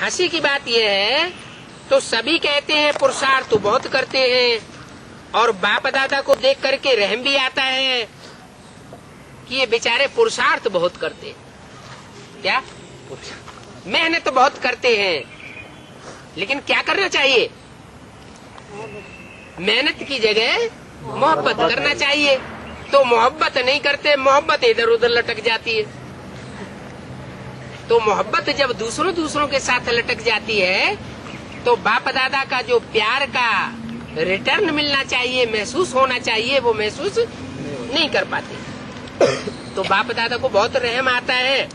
हंसी की बात यह है, तो सभी कहते हैं पुरुषार्थ तो बहुत करते हैं, और बाप दादा को देख करके रहम भी आता है कि ये बेचारे पुरुषार्थ बहुत करते हैं। क्या मेहनत तो बहुत करते हैं, लेकिन क्या करना चाहिए? मेहनत की जगह मोहब्बत करना चाहिए। तो मोहब्बत नहीं करते, मोहब्बत इधर उधर लटक जाती है। तो मोहब्बत जब दूसरों के साथ लटक जाती है, तो बाप दादा का जो प्यार का रिटर्न मिलना चाहिए, महसूस होना चाहिए, वो महसूस नहीं कर पाते। तो बाप दादा को बहुत रहम आता है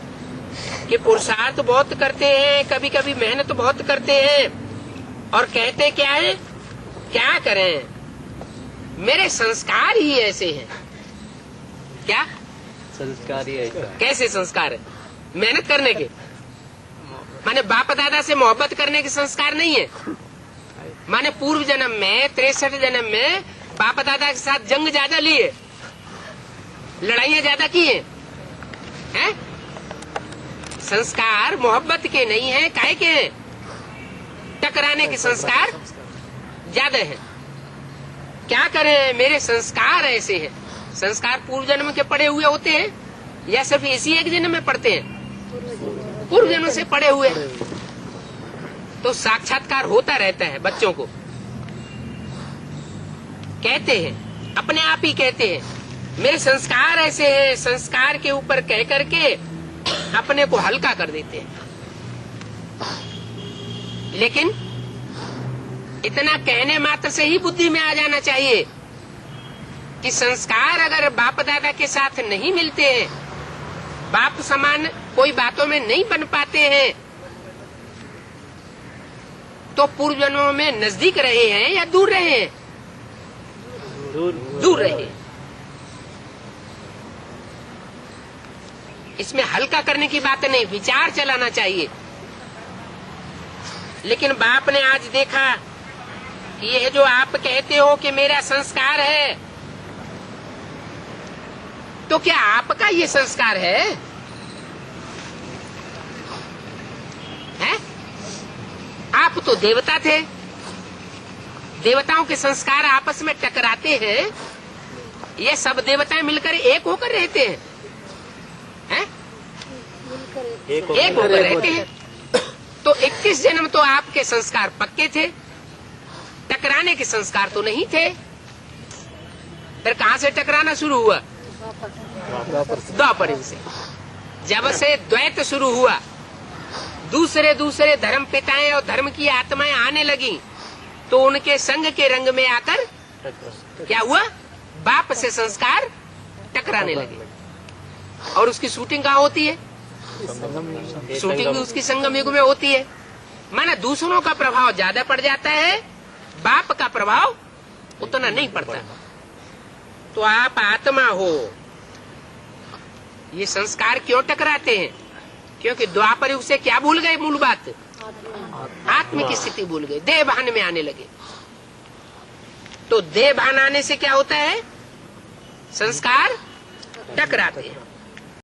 कि पुरुषार्थ बहुत करते हैं, कभी कभी मेहनत बहुत करते हैं, और कहते क्या है, क्या करें, मेरे संस्कार ही ऐसे हैं। क्या संस्कार ही ऐसा? कैसे संस्कार है? मेहनत करने के माने बाप दादा से मोहब्बत करने के संस्कार नहीं है। माने पूर्व जन्म में 63 जन्म में बाप दादा के साथ जंग ज्यादा लिए, लड़ाइयां ज्यादा की हैं? संस्कार मोहब्बत के नहीं है, काहे के हैं? टकराने के संस्कार ज्यादा हैं। क्या करें, मेरे संस्कार ऐसे हैं। संस्कार पूर्व जन्म के पड़े हुए होते हैं या सिर्फ इसी एक जन्म में पड़ते हैं? पूर्व जन्म से पड़े हुए। तो साक्षात्कार होता रहता है बच्चों को। कहते हैं, अपने आप ही कहते हैं, मेरे संस्कार ऐसे हैं। संस्कार के ऊपर कह करके अपने को हल्का कर देते हैं। लेकिन इतना कहने मात्र से ही बुद्धि में आ जाना चाहिए कि संस्कार अगर बाप दादा के साथ नहीं मिलते हैं, बाप समान कोई बातों में नहीं बन पाते हैं, तो पूर्व जन्मों में नजदीक रहे हैं या दूर रहे हैं? दूर रहे। इसमें हल्का करने की बात नहीं, विचार चलाना चाहिए। लेकिन बाप ने आज देखा कि यह जो आप कहते हो कि मेरा संस्कार है, तो क्या आपका ये संस्कार है? आप तो देवता थे। देवताओं के संस्कार आपस में टकराते हैं, ये सब देवताएं मिलकर एक होकर रहते हैं, एक होकर रहते हैं। तो 21 जन्म तो आपके संस्कार पक्के थे, टकराने के संस्कार तो नहीं थे। फिर कहां से टकराना शुरू हुआ? द्वापर से। जब से द्वैत शुरू हुआ, दूसरे धर्म पिताएं और धर्म की आत्माएं आने लगी, तो उनके संग के रंग में आकर क्या हुआ? बाप से संस्कार टकराने लगे। और उसकी शूटिंग कहाँ होती है? शूटिंग भी उसकी संगम युग में होती है। माना दूसरों का प्रभाव ज्यादा पड़ जाता है, बाप का प्रभाव उतना नहीं पड़ता। तो आप आत्मा हो, ये संस्कार क्यों टकराते हैं? क्योंकि द्वापर युग से क्या भूल गए? मूल बात, आत्म की स्थिति भूल गए, देह भान में आने लगे। तो देह भान आने से क्या होता है? संस्कार टकराते हैं।